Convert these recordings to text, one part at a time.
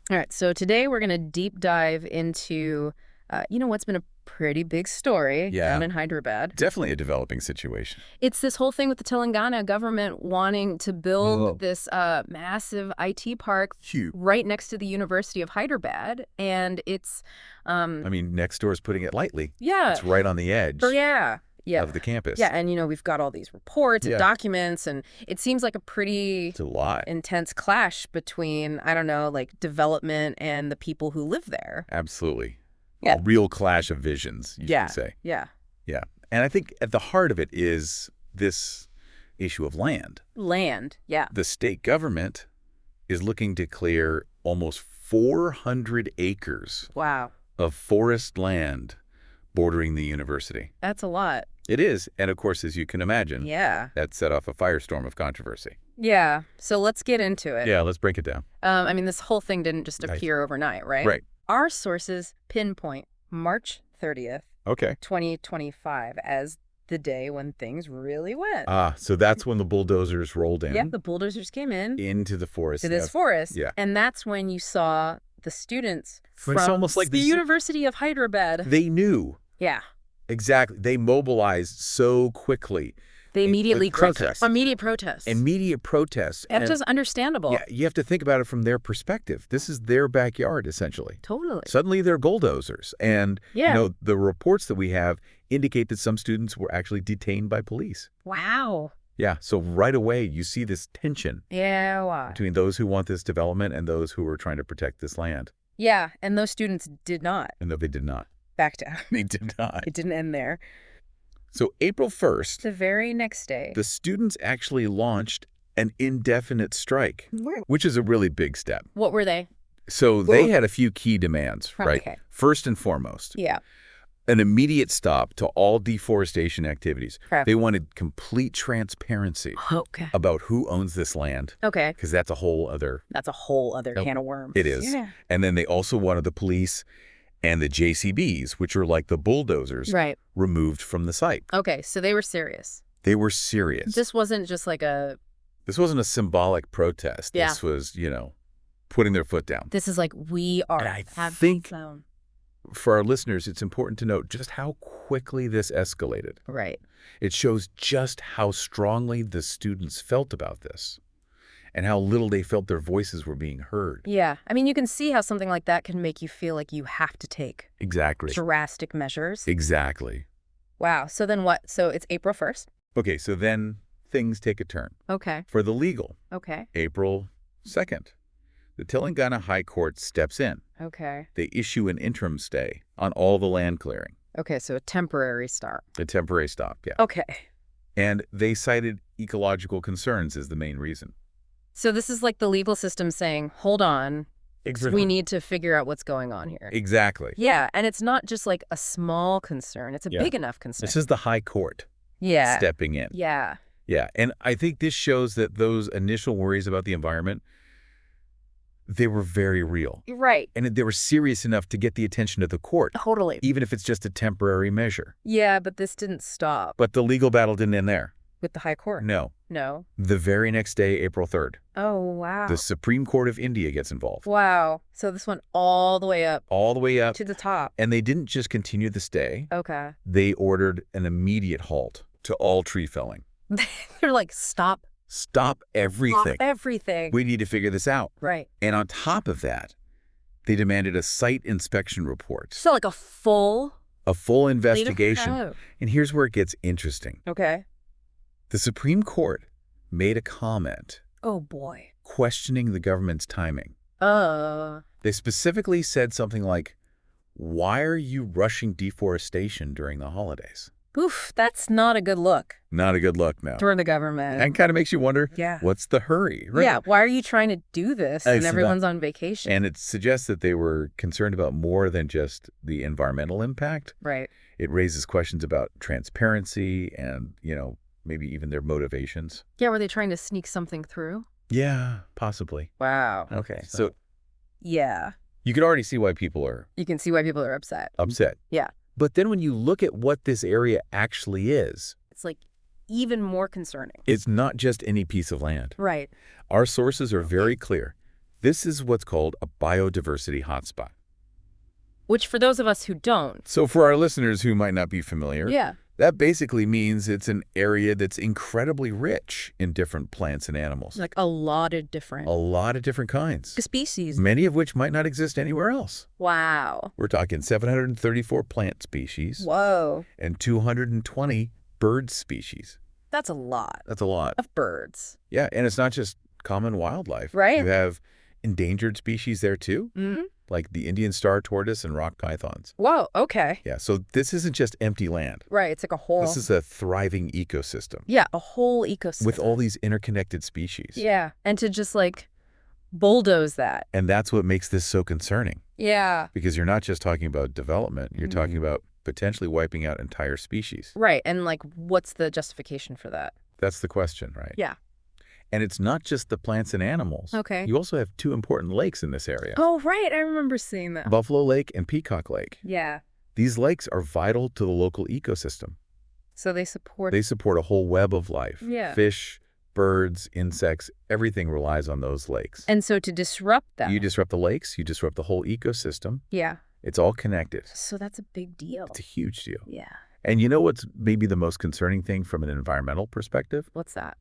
All right, so today we're going to deep dive into, what's been a pretty big story down in Hyderabad. Definitely a developing situation. It's this whole thing with the Telangana government wanting to build this massive IT park right next to the University of Hyderabad, and it's... I mean, next door is putting it lightly. Yeah. It's right on the edge. Of the campus. Yeah, and we've got all these reports and documents, and it seems like a pretty intense clash between, I don't know, like development and the people who live there. Absolutely. Yeah. A real clash of visions, you should say. Yeah. And I think at the heart of it is this issue of land. The state government is looking to clear almost 400 acres of forest land bordering the university. That's a lot. It is. And of course, as you can imagine, that set off a firestorm of controversy. Yeah. So let's get into it. Yeah, let's break it down. This whole thing didn't just appear overnight, right? Right. Our sources pinpoint March 30th, 2025 as the day when things really went. So that's when the bulldozers rolled in. Yeah, the bulldozers came in. Into the forest. To this forest. Yeah. And that's when you saw the students from it's almost like the University of Hyderabad. They knew. Yeah. Exactly. They mobilized so quickly. They immediately protest. Immediate protests. And just understandable. Yeah, you have to think about it from their perspective. This is their backyard, essentially. Totally. Suddenly they're bulldozers. And, the reports that we have indicate that some students were actually detained by police. Wow. Yeah, so right away you see this tension between those who want this development and those who are trying to protect this land. Yeah, and those students did not. And they did not. Back down. They did not. It didn't end there. So April 1st, the very next day, the students actually launched an indefinite strike, which is a really big step. What were they? So they had a few key demands, right? Okay. First and foremost, an immediate stop to all deforestation activities. Correct. They wanted complete transparency about who owns this land. Okay. Because that's a whole other can of worms. It is. Yeah. And then they also wanted the police and the JCBs, which are like the bulldozers, removed from the site. Okay, so they were serious. They were serious. This wasn't just like This wasn't a symbolic protest. Yeah. This was, putting their foot down. This is like, we are. And I think for our listeners, it's important to note just how quickly this escalated. Right. It shows just how strongly the students felt about this and how little they felt their voices were being heard. Yeah. You can see how something like that can make you feel like you have to take drastic measures. Exactly. Wow. So then what? So it's April 1st. Okay. So then things take a turn. Okay. For the legal. Okay. April 2nd. The Telangana High Court steps in. Okay. They issue an interim stay on all the land clearing. Okay, so a temporary stop. A temporary stop, yeah. Okay. And they cited ecological concerns as the main reason. So this is like the legal system saying, hold on, we need to figure out what's going on here. Exactly. Yeah, and it's not just like a small concern. It's a big enough concern. This is the High Court stepping in. Yeah. Yeah, and I think this shows that those initial worries about the environment, they were very real. Right. And they were serious enough to get the attention of the court. Totally. Even if it's just a temporary measure. Yeah, but this didn't stop. But the legal battle didn't end there. With the High Court? No. No. The very next day, April 3rd. Oh, wow. The Supreme Court of India gets involved. Wow. So this went all the way up. All the way up. To the top. And they didn't just continue the stay. Okay. They ordered an immediate halt to all tree felling. They're like, stop everything. Stop everything. We need to figure this out. Right. And on top of that, they demanded a site inspection report. So like a full investigation. And here's where it gets interesting. Okay. The Supreme Court made a comment. Oh, boy. Questioning the government's timing. They specifically said something like, why are you rushing deforestation during the holidays? Oof, that's not a good look. Not a good look, no. For the government. And kind of makes you wonder, what's the hurry? Right? Yeah, why are you trying to do this when everyone's on vacation? And it suggests that they were concerned about more than just the environmental impact. Right. It raises questions about transparency and, maybe even their motivations. Yeah, were they trying to sneak something through? Yeah, possibly. Wow. Okay, so yeah. You can already see why people are... You can see why people are upset. Yeah. But then when you look at what this area actually is... It's like even more concerning. It's not just any piece of land. Right. Our sources are very clear. This is what's called a biodiversity hotspot. Which for those of us who don't. So for our listeners who might not be familiar, yeah, that basically means it's an area that's incredibly rich in different plants and animals. Like a lot of different. A lot of different kinds. Species. Many of which might not exist anywhere else. Wow. We're talking 734 plant species. Whoa. And 220 bird species. That's a lot. That's a lot. Of birds. Yeah, and it's not just common wildlife. Right. You have endangered species there too. Mm-hmm. Like the Indian star tortoise and rock pythons. Whoa, okay. Yeah, so this isn't just empty land. Right, it's like a whole... This is a thriving ecosystem. Yeah, a whole ecosystem. With all these interconnected species. Yeah, and to just like bulldoze that. And that's what makes this so concerning. Yeah. Because you're not just talking about development, you're talking about potentially wiping out entire species. Right, and like what's the justification for that? That's the question, right? Yeah. And it's not just the plants and animals. Okay. You also have two important lakes in this area. Oh, right. I remember seeing that. Buffalo Lake and Peacock Lake. Yeah. These lakes are vital to the local ecosystem. So they support... They support a whole web of life. Yeah. Fish, birds, insects, everything relies on those lakes. And so to disrupt them... You disrupt the lakes, you disrupt the whole ecosystem. Yeah. It's all connected. So that's a big deal. It's a huge deal. Yeah. And you know what's maybe the most concerning thing from an environmental perspective? What's that?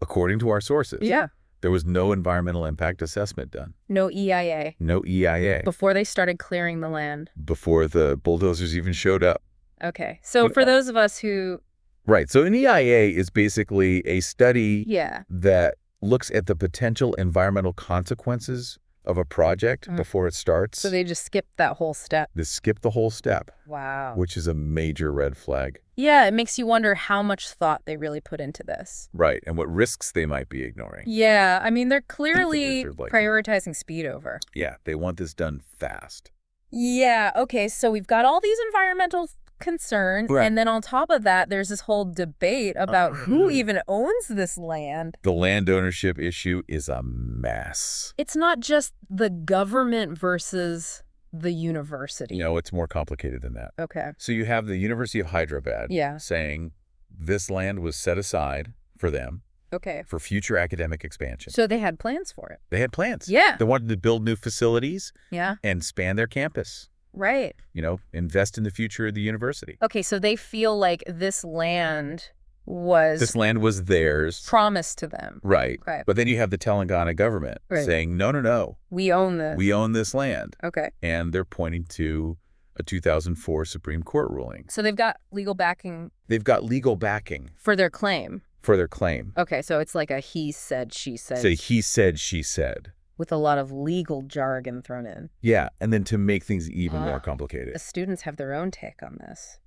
According to our sources. Yeah. There was no environmental impact assessment done. No EIA. No EIA. Before they started clearing the land. Before the bulldozers even showed up. Okay. So for those of us who... Right. So an EIA is basically a study yeah. that looks at the potential environmental consequences of a project before it starts. So they just skipped that whole step. They skip the whole step. Wow. Which is a major red flag. Yeah, it makes you wonder how much thought they really put into this. Right, and what risks they might be ignoring. Yeah, I mean, they're clearly prioritizing speed over. Yeah, they want this done fast. Yeah, okay, so we've got all these environmental concerns, right. And then on top of that, there's this whole debate about who even owns this land. The land ownership issue is a mess. It's not just the government versus the university. No, it's more complicated than that. Okay. So you have the University of Hyderabad saying this land was set aside for them. Okay. For future academic expansion. So they had plans for it. They had plans. Yeah. They wanted to build new facilities. Yeah. And expand their campus. Right. You know, invest in the future of the university. Okay, so they feel like this land was... This land was theirs. Promised to them. Right. But then you have the Telangana government saying, no, no, no. We own this. We own this land. Okay. And they're pointing to a 2004 Supreme Court ruling. So they've got legal backing. They've got legal backing. For their claim. For their claim. Okay, so it's like a he said, she said. So he said, she said. With a lot of legal jargon thrown in. Yeah, and then to make things even more complicated. The students have their own take on this.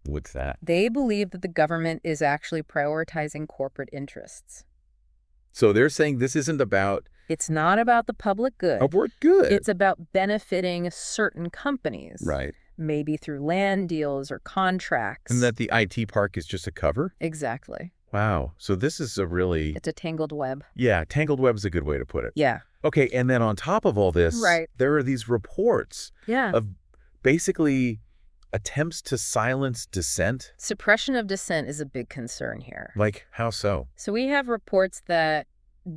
What's that? They believe that the government is actually prioritizing corporate interests. So they're saying this isn't about... It's not about the public good. Public good. It's about benefiting certain companies. Right. Maybe through land deals or contracts. And that the IT park is just a cover? Exactly. Wow. So this is a really... It's a tangled web. Yeah, tangled web is a good way to put it. Yeah. Okay, and then on top of all this, there are these reports of basically attempts to silence dissent. Suppression of dissent is a big concern here. Like, how so? So we have reports that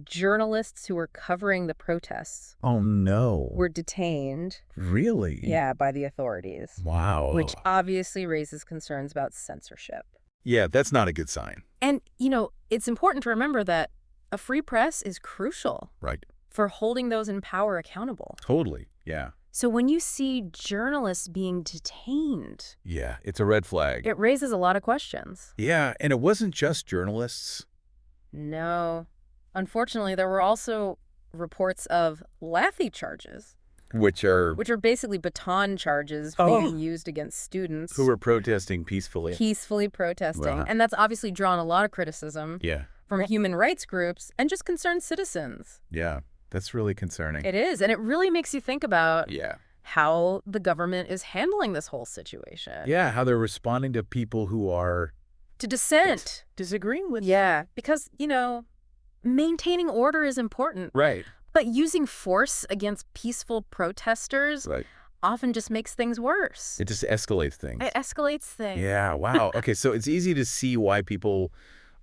journalists who were covering the protests were detained. Really? Yeah, by the authorities. Wow. Which obviously raises concerns about censorship. Yeah, that's not a good sign. And, you know, it's important to remember that a free press is crucial. Right. For holding those in power accountable. Totally, yeah. So when you see journalists being detained... Yeah, it's a red flag. It raises a lot of questions. Yeah, and it wasn't just journalists. No. Unfortunately, there were also reports of lathi charges. Which are basically baton charges being used against students. Who were protesting peacefully. Peacefully protesting. Wow. And that's obviously drawn a lot of criticism. Yeah. From human rights groups and just concerned citizens. Yeah, that's really concerning. It is, and it really makes you think about how the government is handling this whole situation. Yeah, how they're responding to people who are... To dissent. Disagreeing with... Yeah, because, you know, maintaining order is important. Right. But using force against peaceful protesters often just makes things worse. It just escalates things. It escalates things. Yeah, wow. Okay, so it's easy to see why people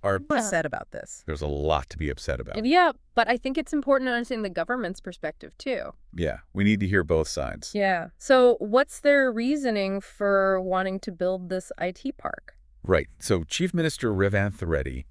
are upset about this. There's a lot to be upset about. Yeah, but I think it's important to understand the government's perspective, too. Yeah, we need to hear both sides. Yeah. So what's their reasoning for wanting to build this IT park? Right. So Chief Minister Rangareddy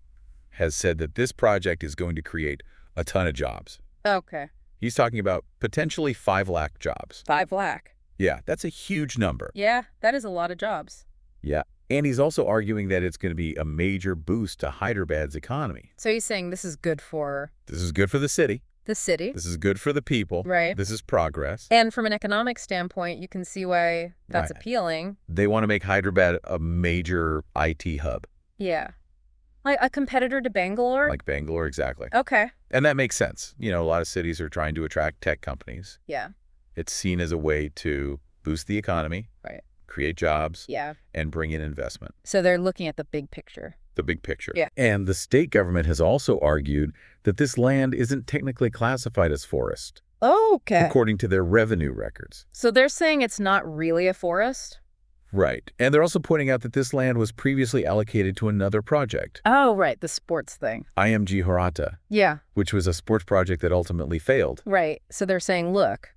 has said that this project is going to create a ton of jobs. Okay. He's talking about potentially 5 lakh jobs. 5 lakh? Yeah, that's a huge number. Yeah, that is a lot of jobs. Yeah. And he's also arguing that it's going to be a major boost to Hyderabad's economy. So he's saying this is good for... This is good for the city. The city. This is good for the people. Right. This is progress. And from an economic standpoint, you can see why that's appealing. They want to make Hyderabad a major IT hub. Yeah. Like a competitor to Bangalore? Like Bangalore, exactly. Okay. And that makes sense. You know, a lot of cities are trying to attract tech companies. Yeah. It's seen as a way to boost the economy. Right. Create jobs. Yeah. And bring in investment. So they're looking at the big picture. The big picture. Yeah. And the state government has also argued that this land isn't technically classified as forest. Oh, okay. According to their revenue records. So they're saying it's not really a forest? Right. And they're also pointing out that this land was previously allocated to another project. Oh, right. The sports thing. IMG Horata. Yeah. Which was a sports project that ultimately failed. Right. So they're saying, look,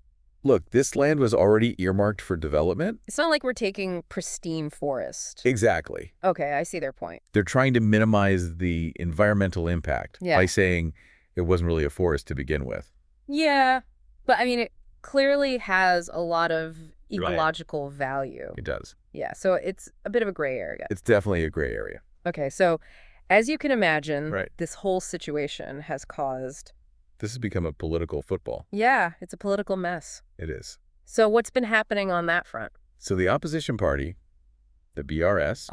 this land was already earmarked for development. It's not like we're taking pristine forest. Exactly. Okay, I see their point. They're trying to minimize the environmental impact by saying it wasn't really a forest to begin with. Yeah, but I mean, it clearly has a lot of ecological value. It does. Yeah, so it's a bit of a gray area. It's definitely a gray area. Okay, so as you can imagine, this whole situation has caused... This has become a political football. Yeah, it's a political mess. It is. So what's been happening on that front? So the opposition party, the BRS,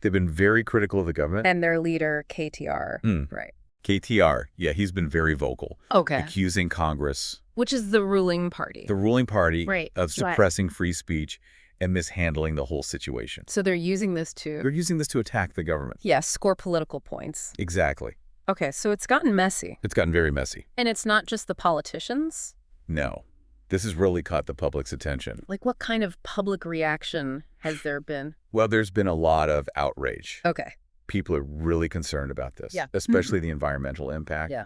they've been very critical of the government. And their leader, KTR. Right. KTR, yeah, he's been very vocal. Okay. Accusing Congress. Which is the ruling party. The ruling party of suppressing free speech and mishandling the whole situation. So they're using this to... They're using this to attack the government. Yes, score political points. Exactly. Okay, so it's gotten messy. It's gotten very messy. And it's not just the politicians? No. This has really caught the public's attention. Like, what kind of public reaction has there been? Well, there's been a lot of outrage. Okay. People are really concerned about this, especially the environmental impact. Yeah.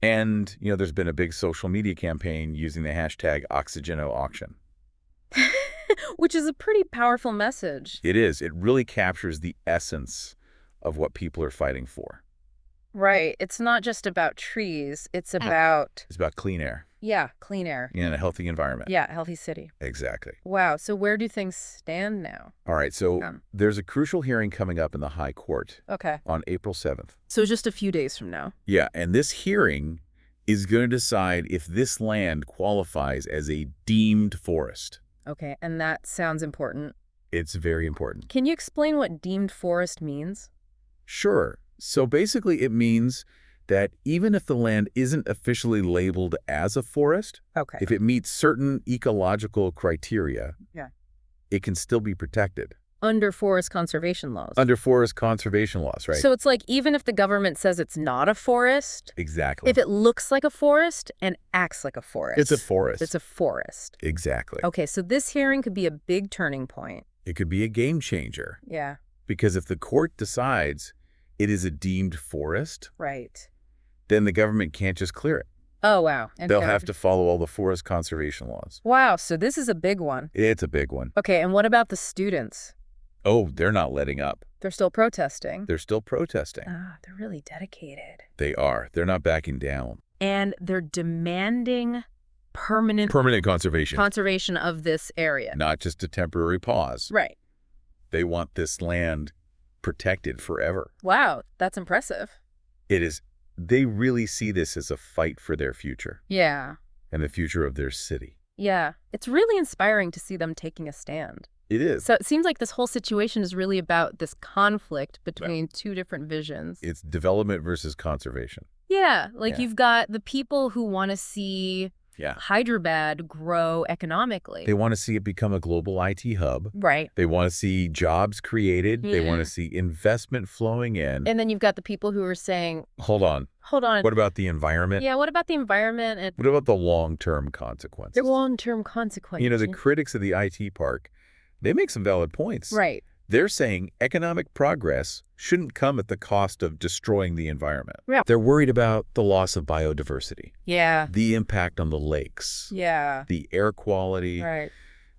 And, you know, there's been a big social media campaign using the hashtag #OxygenoAuction. Which is a pretty powerful message. It is. It really captures the essence of what people are fighting for. Right. It's not just about trees. It's about... It's about clean air. Yeah, clean air. In a healthy environment. Yeah, a healthy city. Exactly. Wow. So where do things stand now? All right. So there's a crucial hearing coming up in the High Court. On April 7th. So just a few days from now. Yeah. And this hearing is going to decide if this land qualifies as a deemed forest. Okay. And that sounds important. It's very important. Can you explain what deemed forest means? Sure. So basically it means that even if the land isn't officially labeled as a forest, if it meets certain ecological criteria, it can still be protected. Under forest conservation laws. Under forest conservation laws, right. So it's like even if the government says it's not a forest, exactly. If it looks like a forest and acts like a forest. It's a forest. It's a forest. Exactly. Okay, so this hearing could be a big turning point. It could be a game changer. Yeah. Because if the court decides it is a deemed forest, right, then the government can't just clear it. Oh, wow. And they'll have to follow all the forest conservation laws. Wow, so this is a big one. It's a big one. Okay, and what about the students? Oh, they're not letting up. They're still protesting. They're still protesting. Ah, they're really dedicated. They are. They're not backing down. And they're demanding permanent conservation. Conservation of this area. Not just a temporary pause. Right. They want this land protected forever. Wow, that's impressive. It is. They really see this as a fight for their future. Yeah. And the future of their city. Yeah. It's really inspiring to see them taking a stand. It is. So it seems like this whole situation is really about this conflict between two different visions. It's development versus conservation. Yeah. Like you've got the people who want to see Hyderabad grow economically. They want to see it become a global IT hub. Right. They want to see jobs created. They want to see investment flowing in. And then you've got the people who are saying, hold on. What about the environment? Yeah, what about the environment? And what about the long-term consequences? The long-term consequences. You know, the critics of the IT park, they make some valid points. Right. They're saying economic progress shouldn't come at the cost of destroying the environment. Yeah. They're worried about the loss of biodiversity. Yeah. The impact on the lakes. Yeah. The air quality. Right.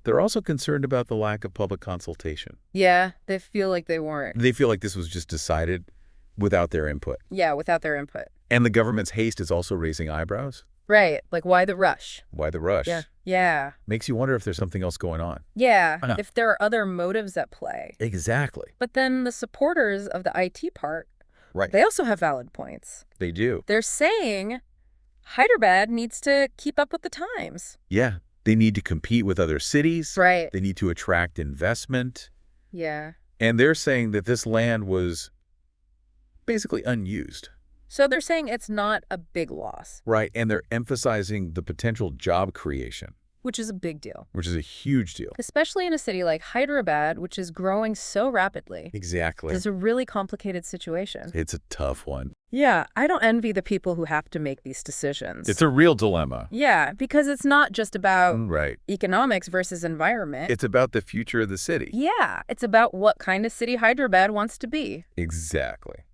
They're also concerned about the lack of public consultation. Yeah, they feel like they weren't. They feel like this was just decided without their input. Yeah, without their input. And the government's haste is also raising eyebrows. Right. Like, why the rush? Why the rush? Yeah. Yeah. Makes you wonder if there's something else going on. Yeah, if there are other motives at play. Exactly. But then the supporters of the IT part, right, they also have valid points. They do. They're saying Hyderabad needs to keep up with the times. Yeah. They need to compete with other cities. Right. They need to attract investment. Yeah. And they're saying that this land was basically unused. So they're saying it's not a big loss. Right, and they're emphasizing the potential job creation. Which is a big deal. Which is a huge deal. Especially in a city like Hyderabad, which is growing so rapidly. Exactly. It's a really complicated situation. It's a tough one. Yeah, I don't envy the people who have to make these decisions. It's a real dilemma. Yeah, because it's not just about right, economics versus environment. It's about the future of the city. Yeah, it's about what kind of city Hyderabad wants to be. Exactly.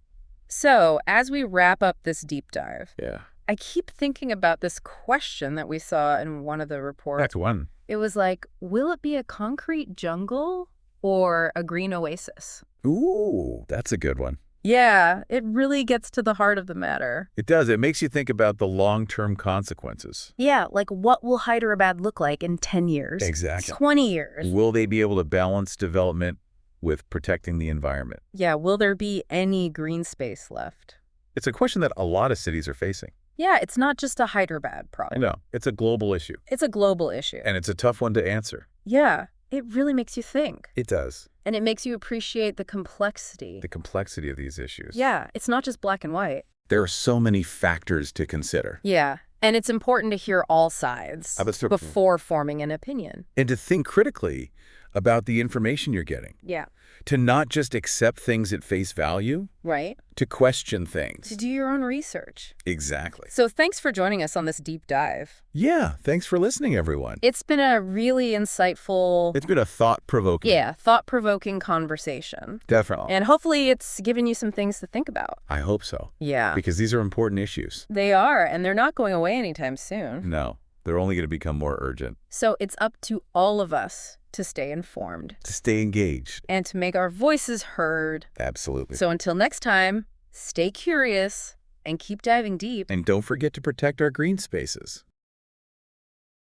So, as we wrap up this deep dive, yeah, I keep thinking about this question that we saw in one of the reports. That's one. It was like, will it be a concrete jungle or a green oasis? Ooh, that's a good one. Yeah, it really gets to the heart of the matter. It does. It makes you think about the long-term consequences. Yeah, like what will Hyderabad look like in 10 years? Exactly. 20 years? Will they be able to balance development with protecting the environment? Yeah, will there be any green space left? It's a question that a lot of cities are facing. Yeah, it's not just a Hyderabad problem. No, it's a global issue. It's a global issue. And it's a tough one to answer. Yeah, it really makes you think. It does. And it makes you appreciate the complexity. The complexity of these issues. Yeah, it's not just black and white. There are so many factors to consider. Yeah, and it's important to hear all sides before forming an opinion. And to think critically about the information you're getting. Yeah. To not just accept things at face value. Right. To question things. To do your own research. Exactly. So thanks for joining us on this deep dive. Yeah, thanks for listening, everyone. It's been a really insightful... It's been a thought-provoking... Yeah, thought-provoking conversation. Definitely. And hopefully it's given you some things to think about. I hope so. Yeah. Because these are important issues. They are, and they're not going away anytime soon. No, they're only going to become more urgent. So it's up to all of us to stay informed. To stay engaged. And to make our voices heard. Absolutely. So until next time, stay curious and keep diving deep. And don't forget to protect our green spaces.